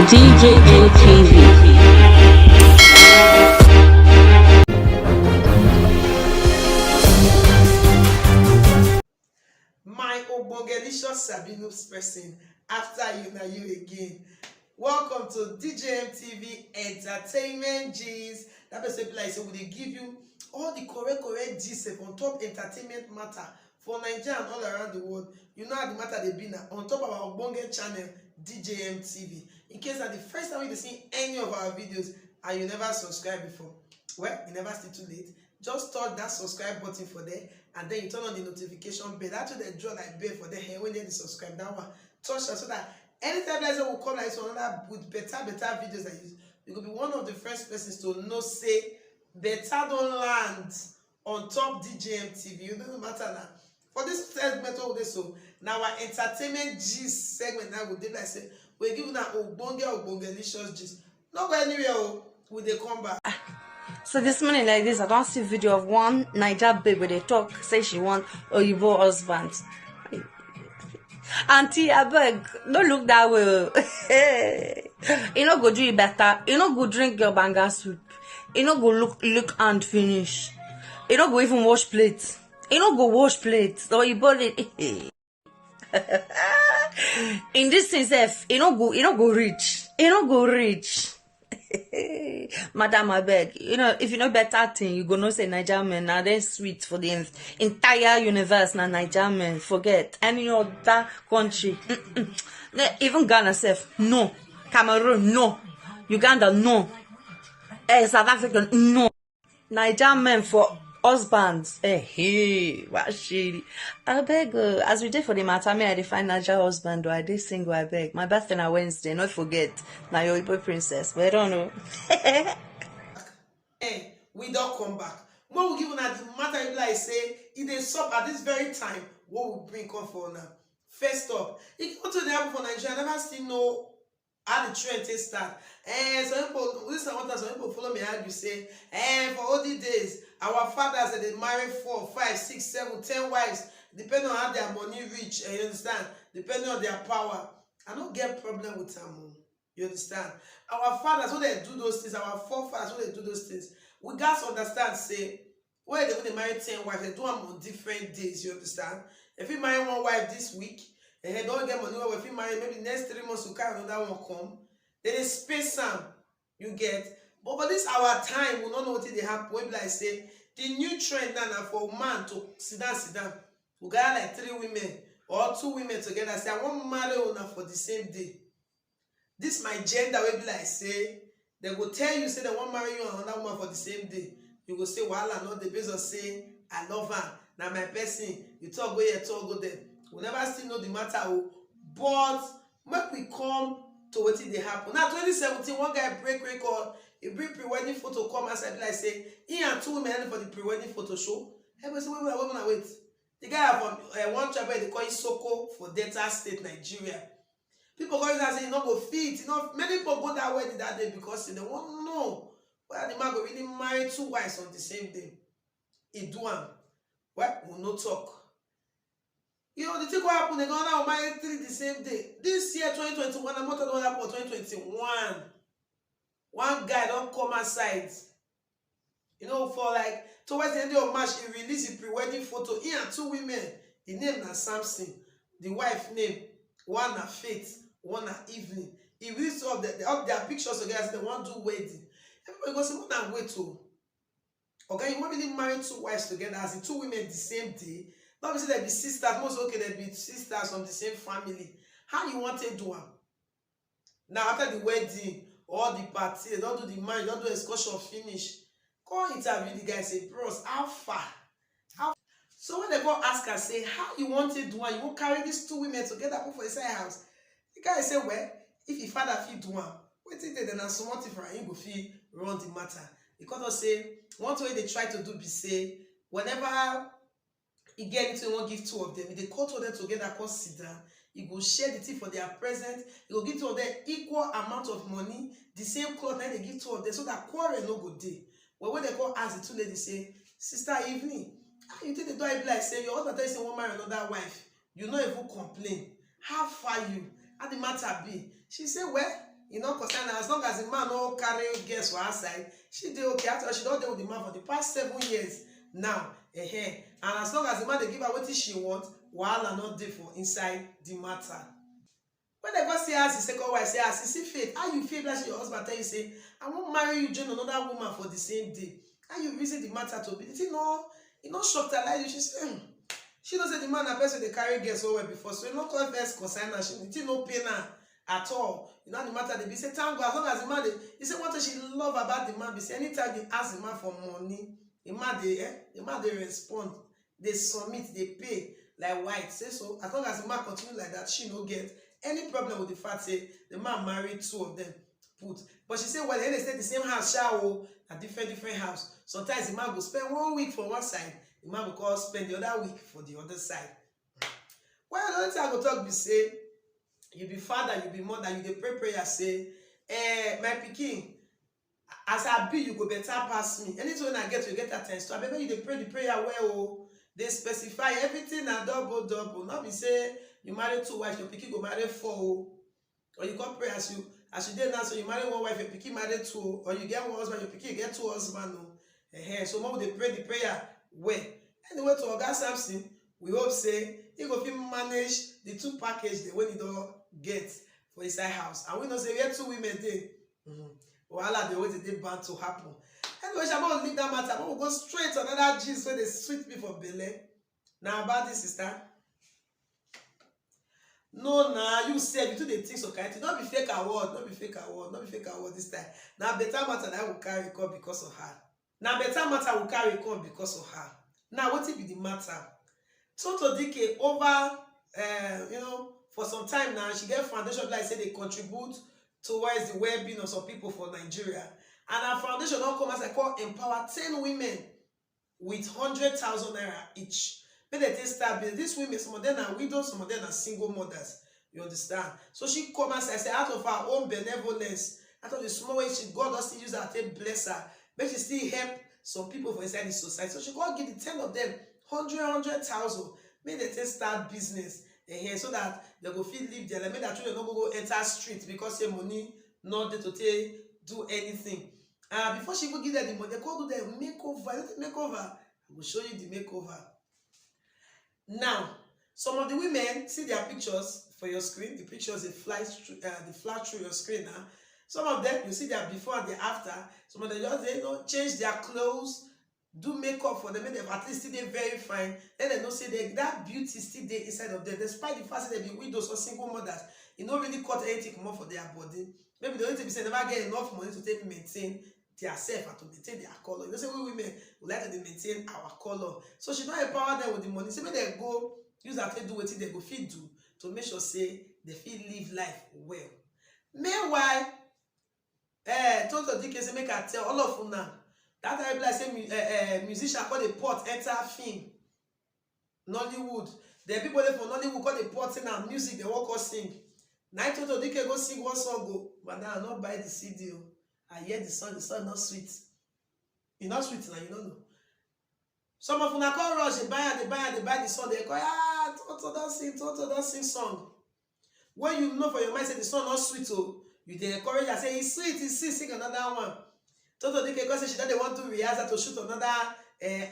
DJM TV. My Obongelicious Sabinus person, after you, now you again. Welcome to DJM TV Entertainment G's. That person like so we give you all the correct G's on top entertainment matter for Nigeria and all around the world. You know how the matter they be now on top of our Obonge channel DJM TV. In case that the first time you see any of our videos and you never subscribed before, well, you never stay too late. Just touch that subscribe button for there, and then you turn on the notification bell. That's what they draw like bell for the hair when they subscribe. That one, touch that so that anytime that will come like so another with better videos that you could be one of the first persons to know say better don't land on top DJM TV. It doesn't matter now. For this segment of this, so now our entertainment gist segment now would like say we're giving that Obongelicious gist. Not go anywhere. Will they come back? So this morning like this, I don't see video of one Niger babe where they talk, say she want Oyibo husband. Auntie, I beg, don't look that way. You know go do it better. You know go drink your banga soup. You know go look and finish. You know go even wash plates. You know go wash plates. Oyibo it. In this thing, you know go rich. You know go rich. Madam, I beg, if you know better thing, you gonna say Niger men now they sweet for the entire universe. Now Niger men, forget any other country. Even Ghana self, no. Cameroon, no. Uganda, no. South Africa, no. Niger men for husbands. Hey, what shitty. I beg, as we did for the matter, I define Niger husband, or I did single, I beg. My birthday on Wednesday, not forget. Now your Igbo princess, but I don't know. Hey, we don't come back. What we give on the matter, like say, it is up at this very time. What we bring come for now? First up, if you go to the album for Nigeria, I never still know how the trend takes start. Some people, this is what some people follow me argue say, for all these days, our fathers they marry 4, 5, 6, 7, 10 wives, depending on how their money reach. You understand? Depending on their power. I don't get problem with them. You understand? Our fathers, when they do those things, our forefathers, when they do those things, we got to understand, say, when they marry 10 wives, they do them on different days. You understand? If you marry one wife this week, and they don't get money, well, if you marry maybe next 3 months, you carry another one come, then they space them. You get? But for this our time, we don't know what they happen. When like say, the new trend now for a man to sit down, we got like 3 women or 2 women together. Say, I want to marry una for the same day. This my gender will be like say, they will tell you say they want to marry you and another woman for the same day. You will say, well, I know the base of say, I love her. Now my person, you talk go here, talk go there. We never still know the matter. But when we come to what did they happen. Now 2017, one guy break record, he bring pre-wedding photo come outside like say, he and 2 women for the pre-wedding photo show. Everybody say, wait. The guy from one tribe they call it Soko for Delta State, Nigeria. People go and say, you know, go fit. Many people go that wedding that day because they want to know whether the man go really marry 2 wives on the same day. He do one. Well, we'll not talk. The thing what happened, they're gonna marry 3 the same day. This year, 2021, I'm not talking about 2021. One guy don't come outside. For like towards the end of March, he released a pre-wedding photo. He and 2 women. The name na Samson. The wife name, one na Faith, one na Evelyn. He released up their pictures together. They want to do wedding. Everybody goes, what na wait to? Okay, you want really marry 2 wives together as the 2 women the same day. Not be say they be sisters, most okay, they be sisters from the same family. How you want to do them? Now after the wedding or the party, they don't do the marriage, don't do excursion finish. Call interview the guy, say, bros, how far? So when they go ask her, say, how you want to do one? You won't carry these 2 women together put for inside house. The guy say, well, if your father feel do one, wait till then and someone for him go feel run the matter. Because of say, one way they try to do be say, whenever he get into one give 2 of them, if they call 2 of them together, consider, he go share the thing for their present, he go give 2 of them equal amount of money, the same cloth, then they give 2 of them, so that quarrel no go day. But when they go ask the 2 ladies, say, Sister Evening, how you think they don't like say your husband tell you say one marry another wife, you not even complain. How far you? How the matter be? She say, well, e no concern her. As long as the man no carry girls for her side, she dey okay. After she don dey with the man for the past 7 years now. And as long as the man dey give her wetin she want, wahala no dey for inside the matter. When they go see her as the second wife, say, as you see Faith, how you feel like your husband tell you, say, I won't marry you, join another woman for the same day. How you reason the matter to be? You know, it not shocked her like you. She say, she knows that the man and person they carry girls so well before, so it not call first concern her. She didn't no pain her at all. You know the matter they be say, thank God, as long as the man they say what she love about the man, be say anytime they ask the man for money, the man they respond, they submit, they pay like white. Say so as long as the man continue like that, she no get any problem with the fact say the man married 2 of them put. But she say, well, they stay the same house, a different house. Sometimes the man go spend 1 week for one side, the man go spend the other week for the other side. Well, the only thing I go talk be say, you be father, you be mother, you dey pray prayer say, my pikin, as I be, you go better pass me. Anything I get, you get that times 2. I bet you dey pray the prayer well, they specify everything na double. Not be say you marry 2 wives, your pikin go marry 4. Or you come pray as you did now, so you marry 1 wife, your pikin marry 2. Or you get 1 husband, your pikin get 2 husbands. So mom they pray the prayer well. Anyway, to Oga Samson, we hope say he go fit manage the 2 package the way he don't get for inside house. And we know say where 2 women dey. Wahala the way they bound to happen. Anyway, I'm going to leave that matter. I'm going to go straight to another gist where they sweet me for belle. Now about this, sister. No, nah, you said you do the things so kind. Don't be fake award, not be fake award this time. Now better matter that will carry come because of her. Now better matter will carry come because of her. Now what it be the matter? Tonto Dike over, for some time now, she get foundation like say they contribute towards the well-being of some people for Nigeria. And our foundation don't come as I call empower 10 women with 100,000 naira each. When they start building these women, some of them are widows, some of them are single mothers. You understand? So she come and say out of her own benevolence, out of the small way she God does still use her to bless her, but she still help some people for inside the society. So she go give the 10 of them 100,000. Make they start business so that they go feel live there. Make that children don't go enter street because your money not there to do anything. Before she go give them the money, they go do the makeover. I will show you the makeover. Now, some of the women see their pictures for your screen. The pictures they flash through your screen now. Some of them you see their before and the after. Some of them just change their clothes, do makeup for them, make them at least still they very fine. Then they know say that beauty still there inside of them, despite the fact that they be widows or single mothers. It don't really cut anything more for their body. Maybe the only thing be say never get enough money to take maintain their self and to maintain their color. You know, say we women would like to maintain our color. So she don't empower them with the money. So maybe they go use that to do what they go feed do to make sure say they feel live life well. Meanwhile, Tonto Dike say make I tell all of you now. That time like say musician call the pot enter film. Nollywood. The people there for Nollywood call the pot in and music they walk or sing. Now Tonto Dike go sing one song go, but now I not buy the CD. I hear the song not sweet. It's not sweet now, you don't know. Some of them call rush, they buy the song, they call, Tonto don't sing song. When you know for your mind say the song not sweet, you dey encourage her, say it's sweet, sing another one. Tonto Dike say she don't want to rehearse to shoot another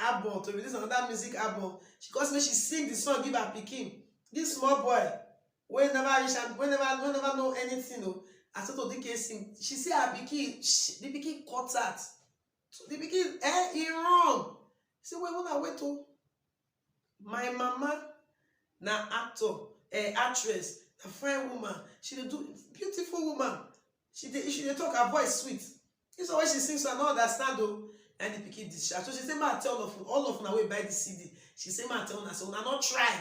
album, to release another music album. She calls me, she sing the song, give her pikin. This small boy, we never know anything. As Tonto Dike sing, she say her pikin, the pikin cut that. So the pikin, he wrong. Say, wait to my mama, na actor, actress, a fine woman. She dey do beautiful woman. She dey talk, her voice sweet. This is why she sings, so I don't understand though. And the pikin discharge. So she say, ma tell all of una wey buy the CD. She say, ma tell una, so una not try.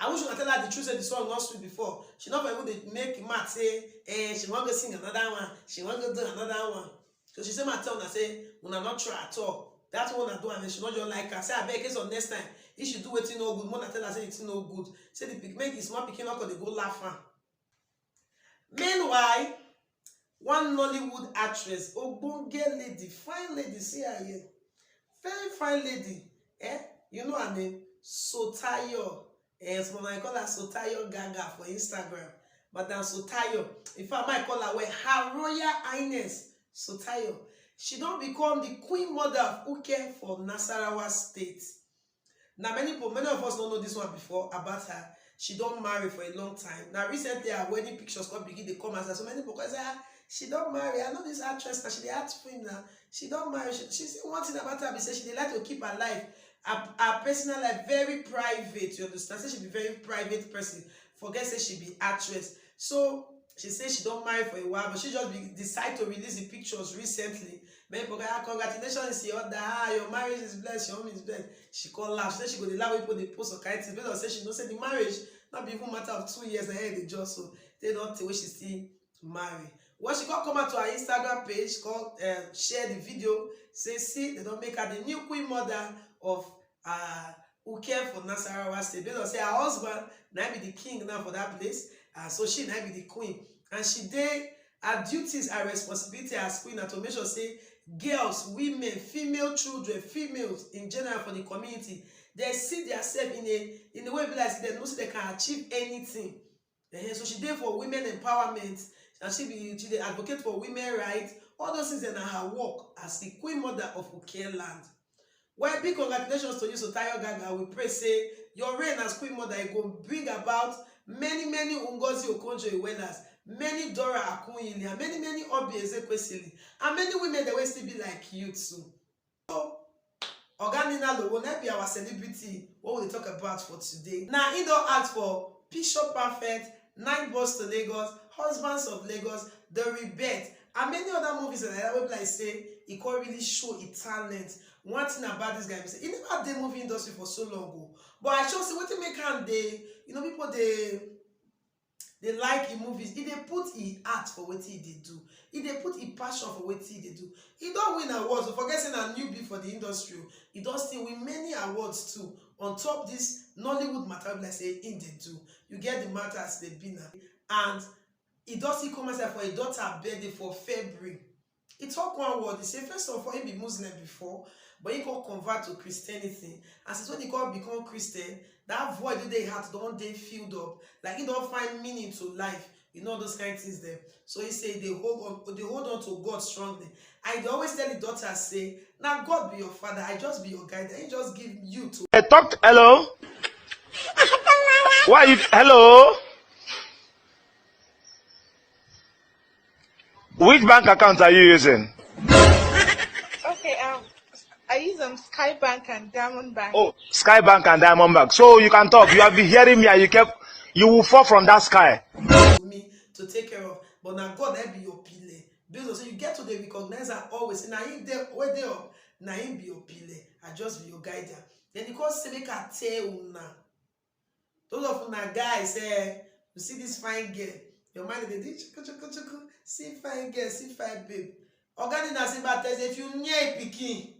I wish you tell her the truth, say the song not sweet before. She not able to make Matt say, she want to sing another one. She want to do another one. So she say, ma tell una, say, una not try at all. That's what I do, and she not just like her. Say, I beg, case of next time, if she do wetin no good, Mona tell her say it's no good. Say the big make small pikin not gonna go laugh am. Meanwhile, one Nollywood actress, ogbonge lady, fine lady, see her here, very fine lady, you know her name, Sotayo. Some I call her Sotayo Gaga for Instagram. Madam Sotayo. In fact, I call her Her Royal Highness Sotayo. She don't become the Queen Mother of Uke for Nasarawa State. Now, many of us don't know this one before about her. She don't marry for a long time. Now, recently, her wedding pictures come begin to come as so many people say, she don't marry. I know this actress now. She the act film now. She don't marry. She say one thing about her. Be say she like to keep her life, her personal life very private. You understand? Say she be very private person. Forget say she be actress. So she say she don't marry for a while, but she just decide to release the pictures recently. Many people congratulations, your marriage is blessed, your home is blessed. She call laugh. She say she go the laugh people they post or kind things. Because say she don't say the marriage not be even matter of 2 years ahead they just so they don't tell where she still marry. Well, she come out to her Instagram page, called share the video, say see they don't make her the new Queen Mother of Uke for Nasarawa State. They don't say her husband now be the king now for that place, so she now be the queen, and she did her duties and responsibility as queen and to make sure say girls, women, female children, females in general for the community, they see themselves in a way like they know they can achieve anything. So she did for women empowerment, and she advocate for women rights. All those things in her work as the Queen Mother of Uke land. Well, big congratulations to you, Sotayo Gaga. We pray say your reign as Queen Mother is going to bring about many Ngozi Okonjo-Iwealas, many Dora Akunyili, and many Obi Ezekwesili, and many women that will still be like you too. So, Oganina Lowo, that be our celebrity. What we talk about for today. Now, he don't ask for Bishop Perfect, 9 Boys to Lagos, Husbands of Lagos, The Rebirth, and many other movies that I will like say he can't really show his talent. One thing about this guy, he never did movie industry for so long ago. But I sure see what they make him they, people they like in movies. If they put his art for what he do, if they put his passion for what he do, he don't win awards. So forget saying a newbie for the industry. He does still win many awards too. On top this Nollywood matter, like say in they do. You get the matter as they be now. And he does still come for a daughter birthday for February. He talk one word. He say first of all he be Muslim before, but he can convert to Christianity. And since when he can become Christian, that void that they had don't they filled up. Like he don't find meaning to life. You know those kind of things there. So he say they hold on to God strongly. And they always tell the daughter, say, now God be your father, I just be your guide. He just give you to Hello? Why you hello? Which bank account are you using? Okay, I use Sky Bank and Diamond Bank. Oh, Sky Bank and Diamond Bank. So you can talk. You have been hearing me and you will fall from that sky. Me to take care of. But now God that be your pillar. Because so you get to the recognize her always. Now him there where they up. Now him be your pillar. I just be your guide. Then because say make a tell una. Those of una guys you see this fine girl. Your mind they do chuku. See fine girl, see fine babe. Organina say about if you near pikin.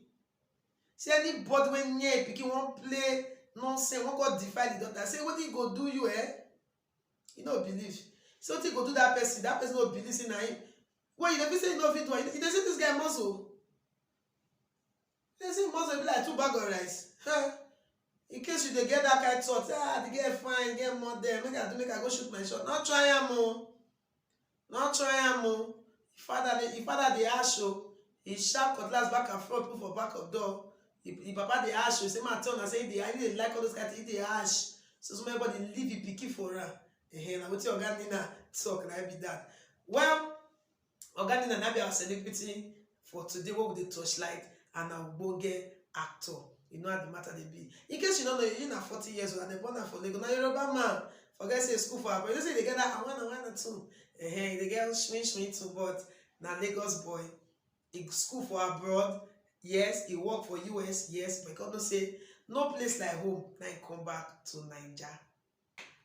See anybody when near pikin won't play nonsense, won't go defy the daughter. Say what he go do you You don't believe. So what he go do that person don't believe in him. Well, you never say no fit one. You don't see this guy muscle. You see muscle be like 2 bags of rice. In case you get that kind of thought, the girl fine, get more there, make I go shoot my shot. Not try am. Not try am. If father the ash he sharp cutlass back and front, put for back of door. If papa the ash say my turn, I say I didn't like all those guys to eat the ash. So somebody leave it picky for her. Now what your Oganina talk like be that. Well, Oganina now be our celebrity for today. What with the torchlight and our boge actor. You know how the matter they be. In case you don't know, you're not 40 years old and they born for Lagos. Now you're a man. Forget say school for her, but they say they get that I want too. They get swing too, but now Lagos boy. He school for abroad, yes. He work for US, yes. But God don't say no place like home. Now he come back to Nigeria.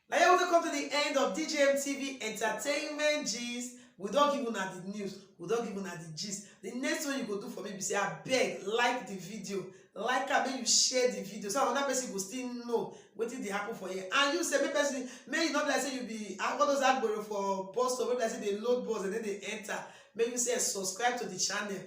Now you want to come to the end of DJM TV Entertainment Gist. We don't give you the news. We don't give you the gist. The next one you go do for me be say, I beg, like the video. Like and make you share the video. So another person will still know what did they happen for you. And you say, person, may you not like say you be all those agboro for bus stop, maybe like say they load bus and then they enter. Make you say subscribe to the channel.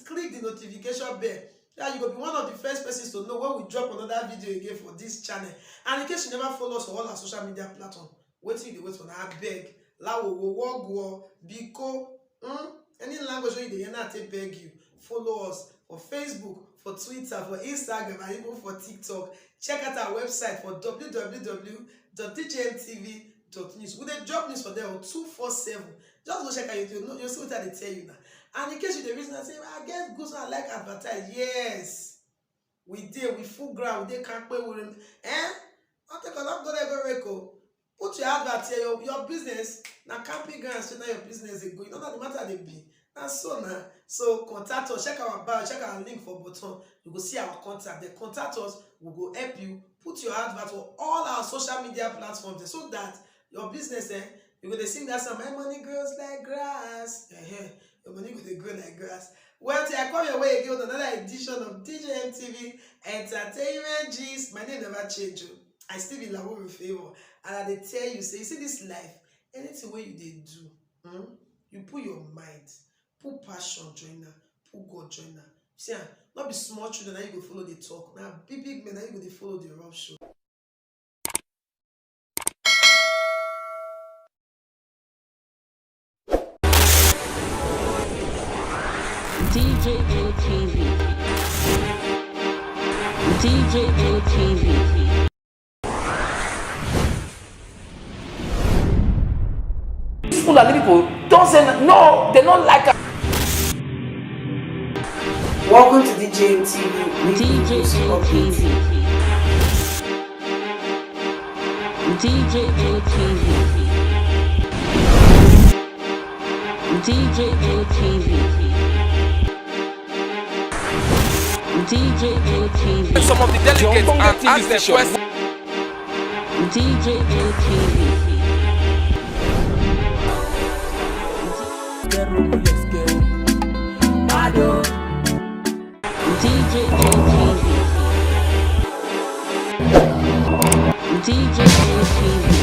Click the notification bell. Yeah, you will be one of the first persons to know when we drop another video again for this channel. And in case you never follow us on all our social media platforms, wait till you wait for now. I beg. Lawo, Wogwo, Biko, any language where they not beg you. Follow us for Facebook, for Twitter, for Instagram, and even for TikTok. Check out our website for www.djmtv.news. We dey drop news for there 247. Just go check out YouTube. You see what they tell you now. And in case you the reason I say, I get good, so I like advertise. Yes, we did. We full ground. We did can't pay with him. I'll take a lot. Go there, go record. Put your advert here. Your business now camping ground. So now your business is going. You know that the matter they be. And so now, so contact us. Check our bio. Check our link for button. You go see our contact. The contact us. We will go help you. Put your advert on all our social media platforms so that your business, you go to sing that song. My money grows like grass. Your money go to grow like grass. Well, I come your way again with another edition of DJMTV Entertainment Gist. My name never change. I still be Lawo with favor. And I tell you, say, you see this life, anything where you they do, you put your mind, put passion joiner, put God joiner. See, not be small children that you go follow the talk. Now, big men that you go follow the rough show. DJMTV. DJMTV. Fulani people don't say no, they don't like us. Welcome to DJMTV. DJMTV. DJMTV. DJMTV. DJMTV. Some of the delegates and ask the question. DJMTV. DJMTV. DJMTV.